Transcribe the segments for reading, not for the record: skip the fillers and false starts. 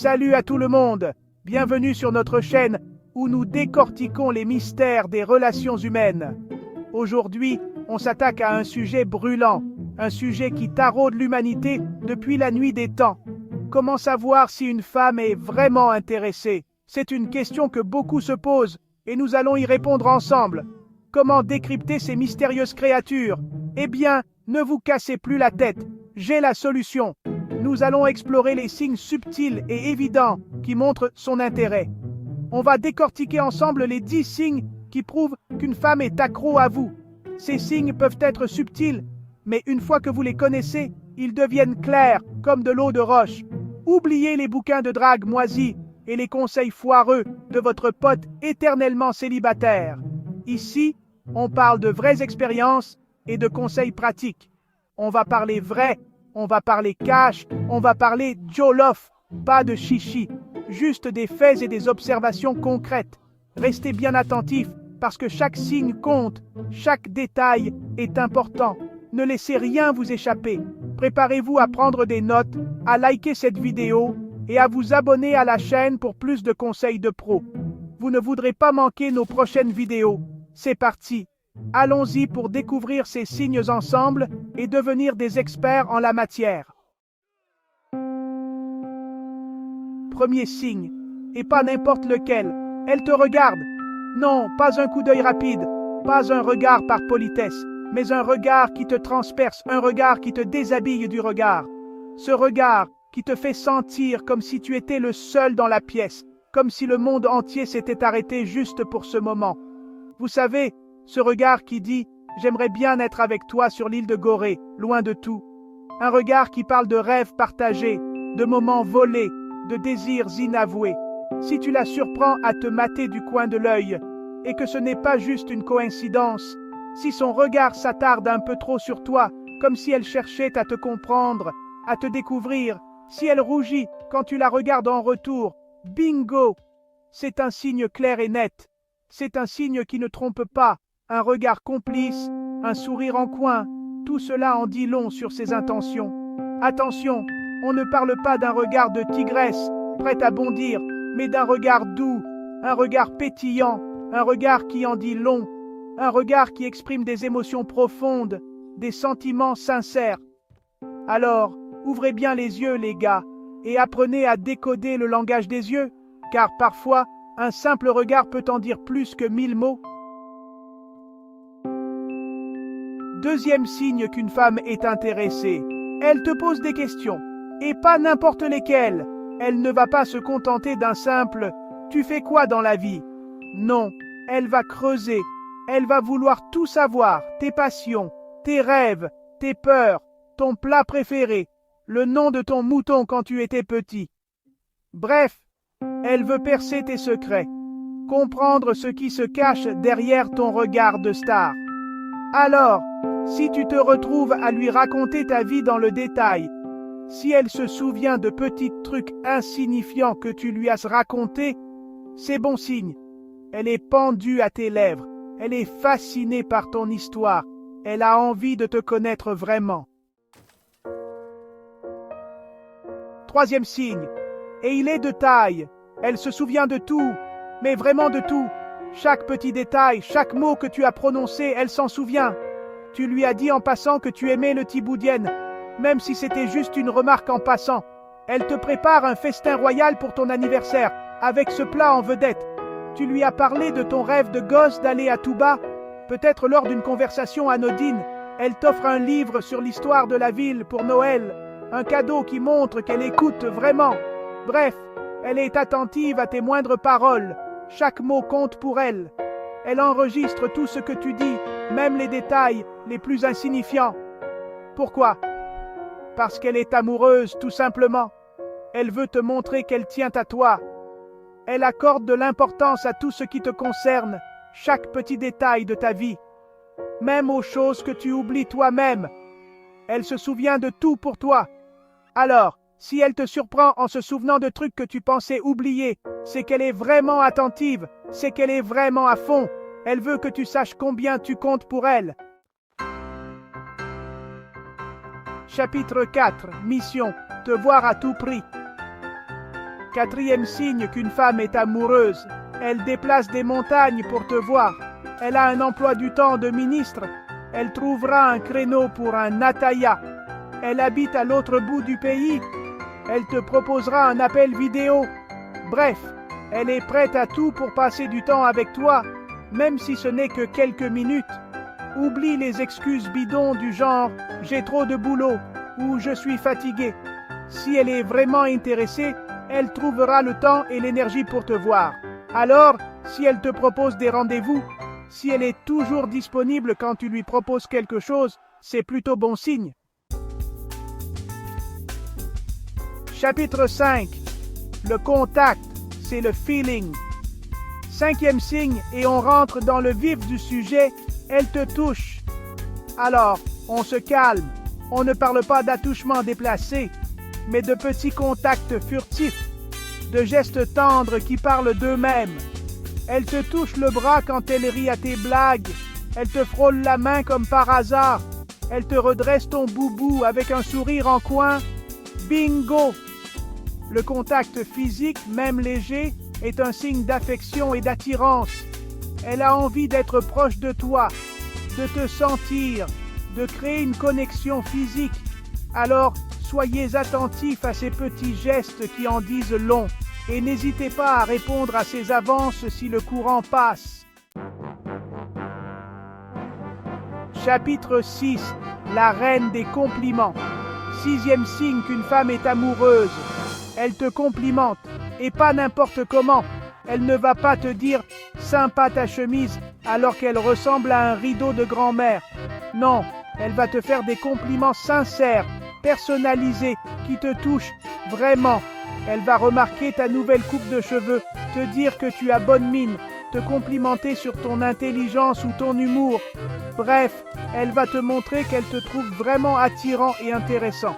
Salut à tout le monde! Bienvenue sur notre chaîne où nous décortiquons les mystères des relations humaines. Aujourd'hui, on s'attaque à un sujet brûlant, un sujet qui taraude l'humanité depuis la nuit des temps. Comment savoir si une femme est vraiment intéressée? C'est une question que beaucoup se posent et nous allons y répondre ensemble. Comment décrypter ces mystérieuses créatures? Eh bien, ne vous cassez plus la tête, j'ai la solution. Nous allons explorer les signes subtils et évidents qui montrent son intérêt. On va décortiquer ensemble les 10 signes qui prouvent qu'une femme est accro à vous. Ces signes peuvent être subtils, mais une fois que vous les connaissez, ils deviennent clairs comme de l'eau de roche. Oubliez les bouquins de drague moisis et les conseils foireux de votre pote éternellement célibataire. Ici, on parle de vraies expériences et de conseils pratiques. On va parler vrai, on va parler cash, on va parler jollof, pas de chichi, juste des faits et des observations concrètes. Restez bien attentifs parce que chaque signe compte, chaque détail est important. Ne laissez rien vous échapper. Préparez-vous à prendre des notes, à liker cette vidéo et à vous abonner à la chaîne pour plus de conseils de pro. Vous ne voudrez pas manquer nos prochaines vidéos. C'est parti! Allons-y pour découvrir ces signes ensemble et devenir des experts en la matière. Premier signe, et pas n'importe lequel, elle te regarde. Non, pas un coup d'œil rapide, pas un regard par politesse, mais un regard qui te transperce, un regard qui te déshabille du regard. Ce regard qui te fait sentir comme si tu étais le seul dans la pièce, comme si le monde entier s'était arrêté juste pour ce moment. Vous savez, ce regard qui dit « J'aimerais bien être avec toi sur l'île de Gorée, loin de tout ». Un regard qui parle de rêves partagés, de moments volés, de désirs inavoués. Si tu la surprends à te mater du coin de l'œil, et que ce n'est pas juste une coïncidence, si son regard s'attarde un peu trop sur toi, comme si elle cherchait à te comprendre, à te découvrir, si elle rougit quand tu la regardes en retour, bingo! C'est un signe clair et net. C'est un signe qui ne trompe pas. Un regard complice, un sourire en coin, tout cela en dit long sur ses intentions. Attention, on ne parle pas d'un regard de tigresse, prête à bondir, mais d'un regard doux, un regard pétillant, un regard qui en dit long, un regard qui exprime des émotions profondes, des sentiments sincères. Alors, ouvrez bien les yeux, les gars, et apprenez à décoder le langage des yeux, car parfois, un simple regard peut en dire plus que 1000 mots. Deuxième signe qu'une femme est intéressée, elle te pose des questions, et pas n'importe lesquelles. Elle ne va pas se contenter d'un simple « tu fais quoi dans la vie ?» Non, elle va creuser, elle va vouloir tout savoir, tes passions, tes rêves, tes peurs, ton plat préféré, le nom de ton mouton quand tu étais petit. Bref, elle veut percer tes secrets, comprendre ce qui se cache derrière ton regard de star. Alors, si tu te retrouves à lui raconter ta vie dans le détail, si elle se souvient de petits trucs insignifiants que tu lui as racontés, c'est bon signe. Elle est pendue à tes lèvres, elle est fascinée par ton histoire, elle a envie de te connaître vraiment. Troisième signe, et il est de taille, elle se souvient de tout, mais vraiment de tout. Chaque petit détail, chaque mot que tu as prononcé, elle s'en souvient. Tu lui as dit en passant que tu aimais le tiboudienne, même si c'était juste une remarque en passant. Elle te prépare un festin royal pour ton anniversaire, avec ce plat en vedette. Tu lui as parlé de ton rêve de gosse d'aller à Touba, peut-être lors d'une conversation anodine. Elle t'offre un livre sur l'histoire de la ville pour Noël, un cadeau qui montre qu'elle écoute vraiment. Bref, elle est attentive à tes moindres paroles. Chaque mot compte pour elle. Elle enregistre tout ce que tu dis, même les détails les plus insignifiants. Pourquoi? Parce qu'elle est amoureuse, tout simplement. Elle veut te montrer qu'elle tient à toi. Elle accorde de l'importance à tout ce qui te concerne, chaque petit détail de ta vie, même aux choses que tu oublies toi-même. Elle se souvient de tout pour toi. Alors, si elle te surprend en se souvenant de trucs que tu pensais oublier, c'est qu'elle est vraiment attentive, c'est qu'elle est vraiment à fond. Elle veut que tu saches combien tu comptes pour elle. Chapitre 4. Mission. Te voir à tout prix. Quatrième signe qu'une femme est amoureuse. Elle déplace des montagnes pour te voir. Elle a un emploi du temps de ministre. Elle trouvera un créneau pour un ataya. Elle habite à l'autre bout du pays. Elle te proposera un appel vidéo. Bref, elle est prête à tout pour passer du temps avec toi, même si ce n'est que quelques minutes. Oublie les excuses bidons du genre « j'ai trop de boulot » ou « je suis fatigué ». Si elle est vraiment intéressée, elle trouvera le temps et l'énergie pour te voir. Alors, si elle te propose des rendez-vous, si elle est toujours disponible quand tu lui proposes quelque chose, c'est plutôt bon signe. Chapitre 5. Le contact, c'est le feeling. Cinquième signe, et on rentre dans le vif du sujet, elle te touche. Alors, on se calme. On ne parle pas d'attouchements déplacés, mais de petits contacts furtifs, de gestes tendres qui parlent d'eux-mêmes. Elle te touche le bras quand elle rit à tes blagues. Elle te frôle la main comme par hasard. Elle te redresse ton boubou avec un sourire en coin. Bingo! Le contact physique, même léger, est un signe d'affection et d'attirance. Elle a envie d'être proche de toi, de te sentir, de créer une connexion physique. Alors, soyez attentifs à ces petits gestes qui en disent long et n'hésitez pas à répondre à ses avances si le courant passe. Chapitre 6. La reine des compliments. Sixième signe qu'une femme est amoureuse. Elle te complimente, et pas n'importe comment. Elle ne va pas te dire « sympa ta chemise » alors qu'elle ressemble à un rideau de grand-mère. Non, elle va te faire des compliments sincères, personnalisés, qui te touchent vraiment. Elle va remarquer ta nouvelle coupe de cheveux, te dire que tu as bonne mine, te complimenter sur ton intelligence ou ton humour. Bref, elle va te montrer qu'elle te trouve vraiment attirant et intéressant.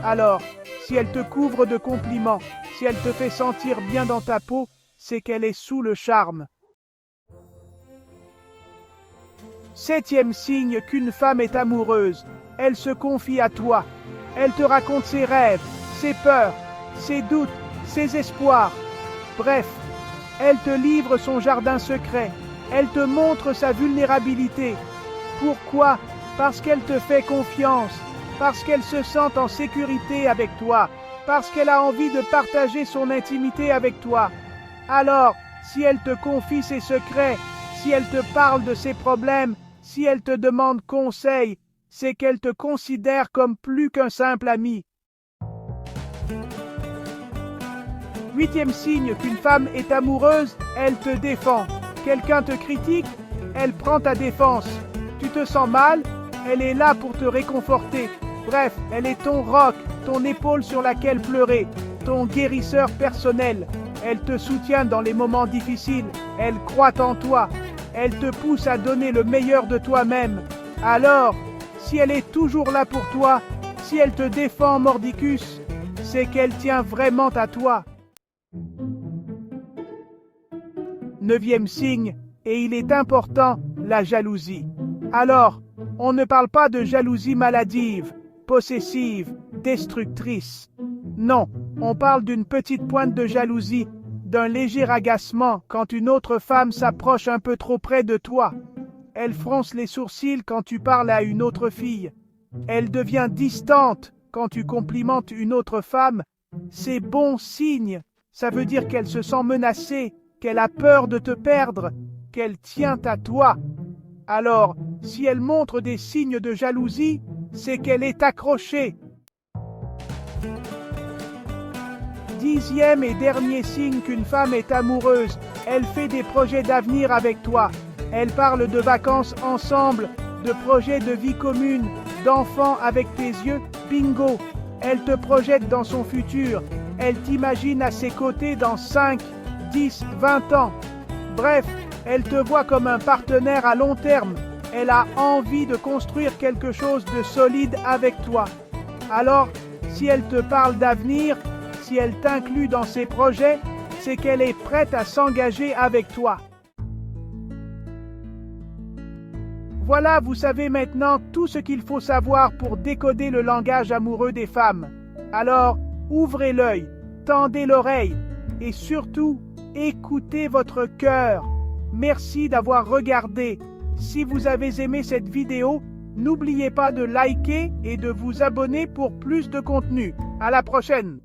Alors, si elle te couvre de compliments, si elle te fait sentir bien dans ta peau, c'est qu'elle est sous le charme. Septième signe qu'une femme est amoureuse. Elle se confie à toi. Elle te raconte ses rêves, ses peurs, ses doutes, ses espoirs. Bref, elle te livre son jardin secret. Elle te montre sa vulnérabilité. Pourquoi? Parce qu'elle te fait confiance. Parce qu'elle se sent en sécurité avec toi, parce qu'elle a envie de partager son intimité avec toi. Alors, si elle te confie ses secrets, si elle te parle de ses problèmes, si elle te demande conseil, c'est qu'elle te considère comme plus qu'un simple ami. Huitième signe qu'une femme est amoureuse, elle te défend. Quelqu'un te critique, elle prend ta défense. Tu te sens mal, elle est là pour te réconforter. Bref, elle est ton roc, ton épaule sur laquelle pleurer, ton guérisseur personnel. Elle te soutient dans les moments difficiles, elle croit en toi, elle te pousse à donner le meilleur de toi-même. Alors, si elle est toujours là pour toi, si elle te défend mordicus, c'est qu'elle tient vraiment à toi. Neuvième signe, et il est important, la jalousie. Alors, on ne parle pas de jalousie maladive, possessive, destructrice. Non, on parle d'une petite pointe de jalousie, d'un léger agacement quand une autre femme s'approche un peu trop près de toi. Elle fronce les sourcils quand tu parles à une autre fille. Elle devient distante quand tu complimentes une autre femme. C'est bon signe. Ça veut dire qu'elle se sent menacée, qu'elle a peur de te perdre, qu'elle tient à toi. Alors, si elle montre des signes de jalousie, c'est qu'elle est accrochée. Dixième et dernier signe qu'une femme est amoureuse, elle fait des projets d'avenir avec toi. Elle parle de vacances ensemble, de projets de vie commune, d'enfants avec tes yeux, bingo. Elle te projette dans son futur. Elle t'imagine à ses côtés dans 5, 10, 20 ans. Bref, elle te voit comme un partenaire à long terme. Elle a envie de construire quelque chose de solide avec toi. Alors, si elle te parle d'avenir, si elle t'inclut dans ses projets, c'est qu'elle est prête à s'engager avec toi. Voilà, vous savez maintenant tout ce qu'il faut savoir pour décoder le langage amoureux des femmes. Alors, ouvrez l'œil, tendez l'oreille, et surtout, écoutez votre cœur. Merci d'avoir regardé. Si vous avez aimé cette vidéo, n'oubliez pas de liker et de vous abonner pour plus de contenu. À la prochaine!